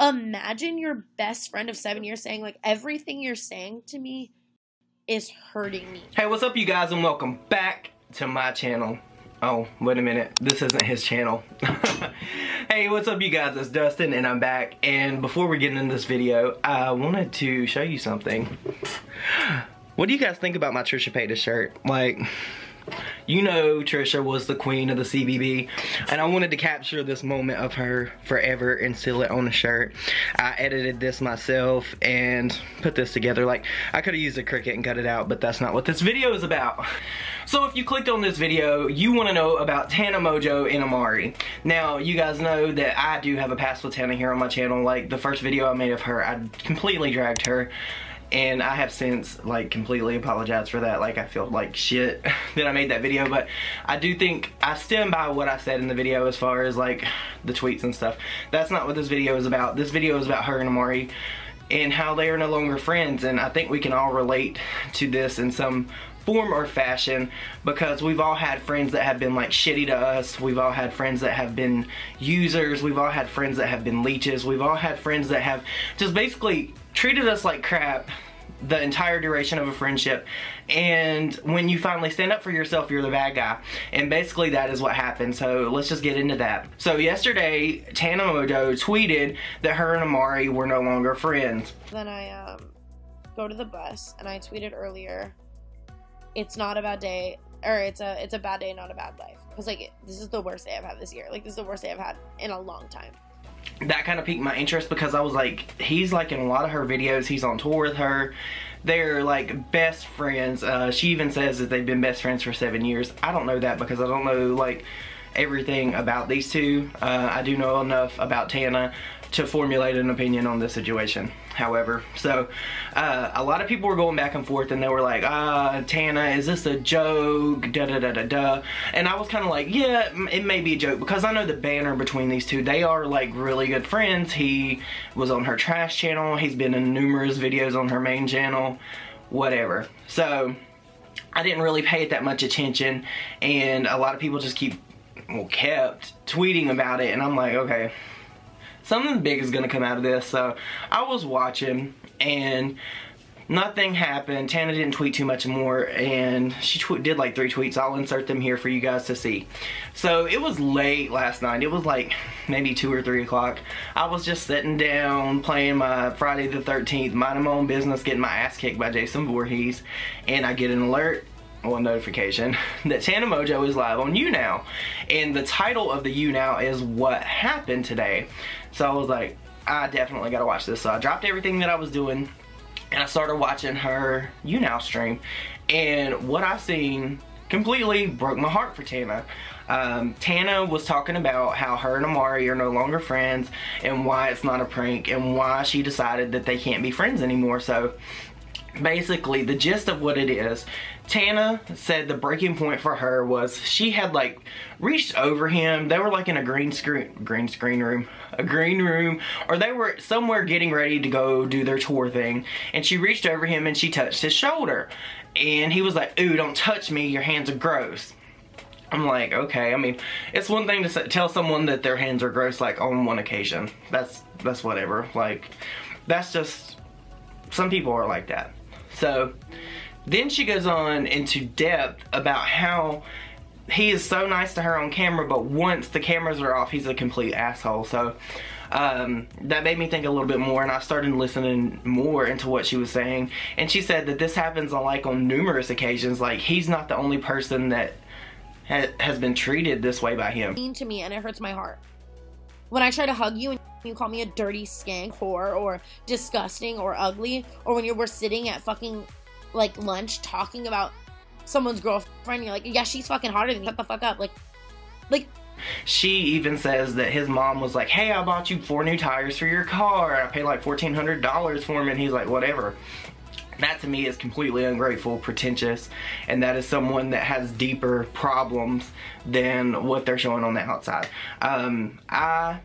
imagine your best friend of 7 years saying, like, everything you're saying to me is hurting me. Hey, what's up, you guys, and welcome back to my channel. Oh, wait a minute. This isn't his channel. Hey, what's up, you guys? It's Dustin, and I'm back. And before we get into this video, I wanted to show you something. What do you guys think about my Trisha Paytas shirt? Like, you know Trisha was the queen of the CBB, and I wanted to capture this moment of her forever and seal it on a shirt. I edited this myself and put this together. Like, I could have used a Cricut and cut it out, but that's not what this video is about. So if you clicked on this video, you want to know about Tana Mongeau and Imari. Now, you guys know that I do have a past with Tana here on my channel. Like, the first video I made of her, I completely dragged her. And I have since, like, completely apologized for that. Like, I feel like shit that I made that video. But I do think, I stand by what I said in the video as far as, like, the tweets and stuff. That's not what this video is about. This video is about her and Imari and how they are no longer friends. And I think we can all relate to this in some form or fashion, because we've all had friends that have been, like, shitty to us. We've all had friends that have been users. We've all had friends that have been leeches. We've all had friends that have just basically treated us like crap the entire duration of a friendship, and when you finally stand up for yourself, you're the bad guy. And basically that is what happened. So let's just get into that. So yesterday, Tana Mongeau tweeted that her and Imari were no longer friends. Then I go to the bus and I tweeted earlier, it's not a bad day, or it's a bad day, not a bad life. Because, like, this is the worst day I've had this year. Like, this is the worst day I've had in a long time. That kind of piqued my interest, because I was like, he's like in a lot of her videos, he's on tour with her. They're like best friends. She even says that they've been best friends for 7 years. I don't know that, because I don't know, like, everything about these two. I do know enough about Tana to formulate an opinion on this situation, however. So a lot of people were going back and forth, and they were like, Tana, is this a joke, da da da da da. And I was kind of like, yeah, it may be a joke, because I know the banner between these two. They are, like, really good friends. He was on her trash channel, he's been in numerous videos on her main channel, whatever. So I didn't really pay it that much attention, and a lot of people just kept tweeting about it, and I'm like, okay, something big is gonna come out of this. So I was watching, and nothing happened. Tana didn't tweet too much more, and she did like 3 tweets. I'll insert them here for you guys to see. So it was late last night. It was like maybe 2 or 3 o'clock. I was just sitting down playing my Friday the 13th, minding my own business, getting my ass kicked by Jason Voorhees, and I get an alert, or a notification, that Tana Mongeau is live on YouNow. And the title of the YouNow is What Happened Today. So I was like, I definitely gotta watch this. So I dropped everything that I was doing, and I started watching her YouNow stream. And what I seen completely broke my heart for Tana. Tana was talking about how her and Imari are no longer friends, and why it's not a prank, and why she decided that they can't be friends anymore. So basically, the gist of what it is, Tana said the breaking point for her was she had, like, reached over him. They were like in a green room, or they were somewhere getting ready to go do their tour thing, and she reached over him and she touched his shoulder, and he was like, "Ooh, don't touch me, your hands are gross." I'm like, okay, I mean, it's one thing to tell someone that their hands are gross, like, on one occasion. That's whatever. Like, that's just, some people are like that. So then she goes on into depth about how he is so nice to her on camera, but once the cameras are off, he's a complete asshole. So that made me think a little bit more, and I started listening more into what she was saying. And she said that this happens on numerous occasions. Like, he's not the only person that has been treated this way by him. Mean to me, and it hurts my heart. When I try to hug you and you call me a dirty skank whore, or disgusting, or ugly, or when we're sitting at fucking, like, lunch talking about someone's girlfriend, you're like, yeah, she's fucking hotter than you, shut the fuck up. Like she even says that his mom was like, hey, I bought you 4 new tires for your car, and I paid like $1,400 for them, and he's like, whatever. That to me is completely ungrateful, pretentious, and that is someone that has deeper problems than what they're showing on the outside. I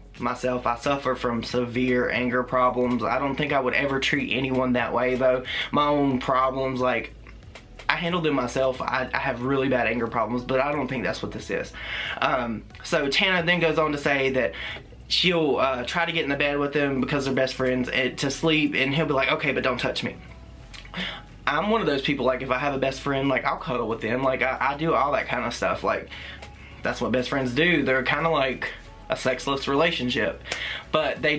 suffer from severe anger problems. I don't think I would ever treat anyone that way, though. My own problems, like, I handle them myself. I have really bad anger problems, but I don't think that's what this is. So Tana then goes on to say that she'll try to get in the bed with him because they're best friends to sleep, and he'll be like, okay, but don't touch me. I'm one of those people, like, if I have a best friend, like, I'll cuddle with them. Like, I do all that kind of stuff. Like, that's what best friends do. They're kind of like a sexless relationship. But they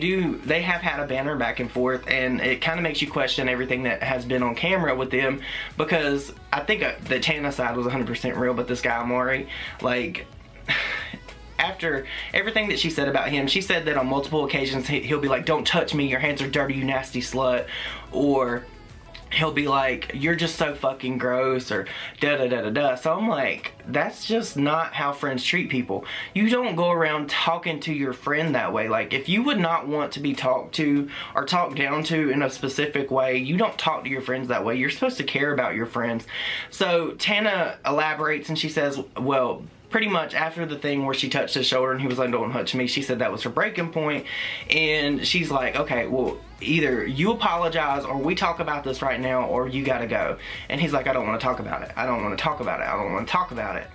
have had a banter back and forth, and it kind of makes you question everything that has been on camera with them, because I think the Tana side was 100% real, but this guy, Imari, like, after everything that she said about him, she said that on multiple occasions he'll be like, don't touch me, your hands are dirty, you nasty slut, or he'll be like, you're just so fucking gross, or da-da-da-da-da. So I'm like, that's just not how friends treat people. You don't go around talking to your friend that way. Like, if you would not want to be talked to or talked down to in a specific way, you don't talk to your friends that way. You're supposed to care about your friends. So Tana elaborates and she says, well, pretty much after the thing where she touched his shoulder and he was like, don't touch me, she said that was her breaking point. And she's like, okay, well, either you apologize or we talk about this right now, or you gotta go. And he's like, I don't want to talk about it. I don't want to talk about it. I don't want to talk about it.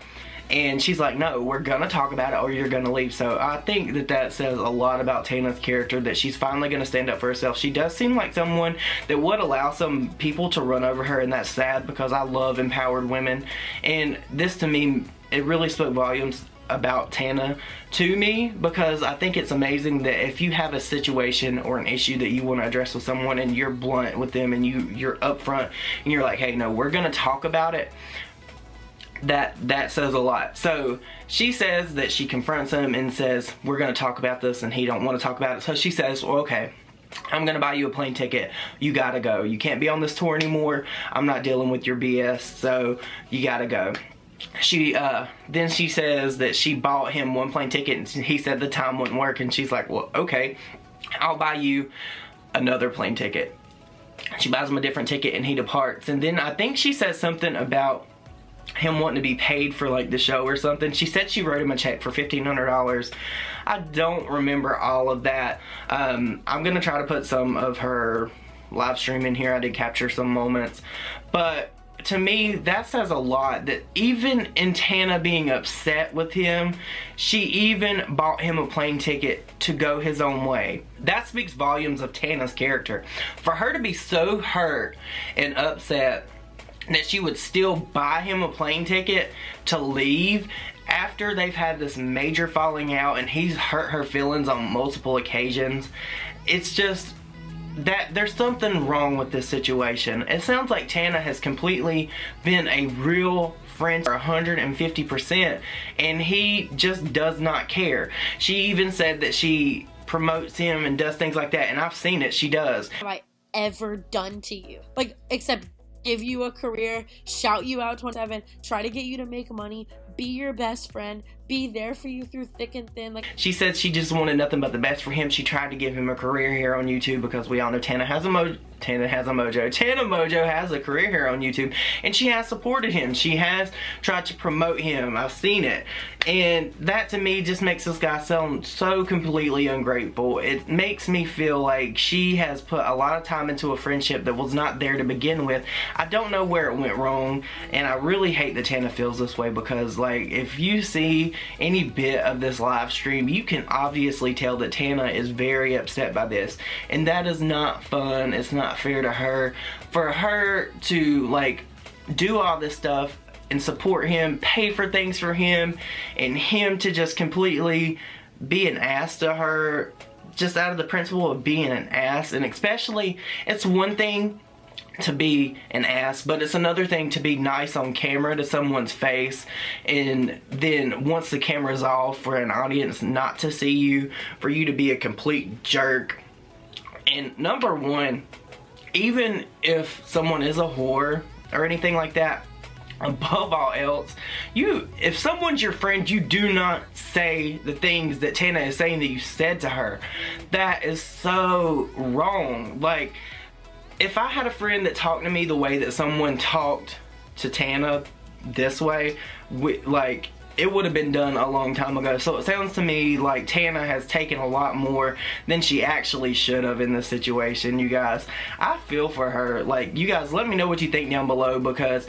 And she's like, no, we're gonna talk about it or you're gonna leave. So I think that that says a lot about Tana's character, that she's finally gonna stand up for herself. She does seem like someone that would allow some people to run over her, and that's sad because I love empowered women. And this, to me, it really spoke volumes about Tana to me, because I think it's amazing that if you have a situation or an issue that you want to address with someone and you're blunt with them and you're upfront and you're like, hey, no, we're gonna talk about it, that says a lot. So she says that she confronts him and says, we're gonna talk about this, and he don't want to talk about it. So she says, well, okay, I'm gonna buy you a plane ticket. You gotta go. You can't be on this tour anymore. I'm not dealing with your BS, so you gotta go. Then she says that she bought him one plane ticket and he said the time wouldn't work, and she's like, well, okay, I'll buy you another plane ticket. She buys him a different ticket and he departs. And then I think she says something about him wanting to be paid for like the show or something. She said she wrote him a check for $1,500. I don't remember all of that. I'm gonna try to put some of her live stream in here. I did capture some moments, but to me, that says a lot, that even in Tana being upset with him, she even bought him a plane ticket to go his own way. That speaks volumes of Tana's character. For her to be so hurt and upset that she would still buy him a plane ticket to leave after they've had this major falling out and he's hurt her feelings on multiple occasions, it's just that there's something wrong with this situation. It sounds like Tana has completely been a real friend for 150%, and he just does not care. She even said that she promotes him and does things like that, and I've seen it. She does. Have I ever done to you? Like, except give you a career, shout you out 27, try to get you to make money, be your best friend, be there for you through thick and thin. Like, she said she just wanted nothing but the best for him. She tried to give him a career here on YouTube, because we all know Tana has a mojo. Tana Mongeau has a career here on YouTube, and she has supported him. She has tried to promote him. I've seen it, and that to me just makes this guy sound so completely ungrateful. It makes me feel like she has put a lot of time into a friendship that was not there to begin with. I don't know where it went wrong, and I really hate that Tana feels this way, because like, if you see any bit of this live stream, you can obviously tell that Tana is very upset by this, and that is not fun. It's not fair to her. For her to like do all this stuff and support him, pay for things for him, and him to just completely be an ass to her, just out of the principle of being an ass. And especially, it's one thing to be an ass, but it's another thing to be nice on camera to someone's face, and then once the camera's off, for an audience not to see you, for you to be a complete jerk. And number one, even if someone is a whore or anything like that, above all else, if someone's your friend, you do not say the things that Tana is saying that you said to her. That is so wrong. Like, if I had a friend that talked to me the way that someone talked to Tana this way, like, it would have been done a long time ago. So it sounds to me like Tana has taken a lot more than she actually should have in this situation, you guys. I feel for her. Like, you guys, let me know what you think down below, because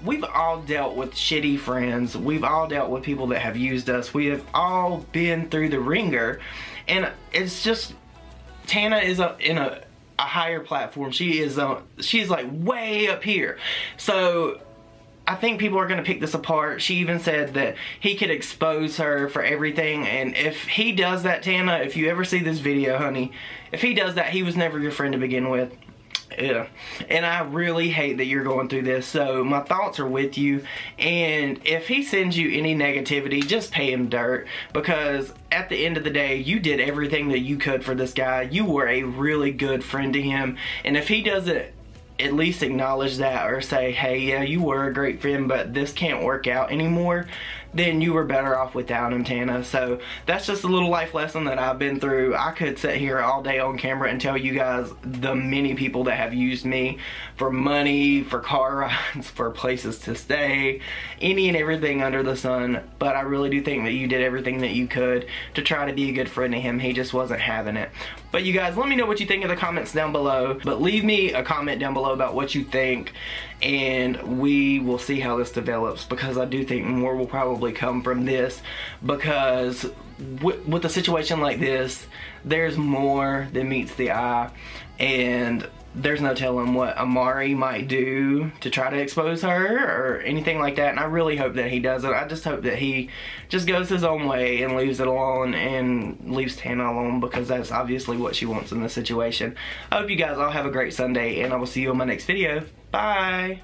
we've all dealt with shitty friends. We've all dealt with people that have used us. We have all been through the ringer, and it's just, Tana is in a higher platform. She's like way up here. So I think people are going to pick this apart. She even said that he could expose her for everything, and if he does that, Tana, if you ever see this video, honey, if he does that, he was never your friend to begin with. Yeah, and I really hate that you're going through this, so my thoughts are with you. And if he sends you any negativity, just pay him dirt, because at the end of the day, you did everything that you could for this guy. You were a really good friend to him, and if he doesn't at least acknowledge that, or say, hey, yeah, you were a great friend, but this can't work out anymore, then you were better off without him, Tana. So that's just a little life lesson that I've been through. I could sit here all day on camera and tell you guys the many people that have used me for money, for car rides, for places to stay, any and everything under the sun. But I really do think that you did everything that you could to try to be a good friend to him. He just wasn't having it. But you guys, let me know what you think in the comments down below. But leave me a comment down below about what you think, and we will see how this develops, because I do think more will probably come from this, because with a situation like this, there's more than meets the eye, and there's no telling what Imari might do to try to expose her or anything like that. And I really hope that he doesn't. I just hope that he just goes his own way and leaves it alone and leaves Tana alone, because that's obviously what she wants in this situation. I hope you guys all have a great Sunday, and I will see you on my next video. Bye!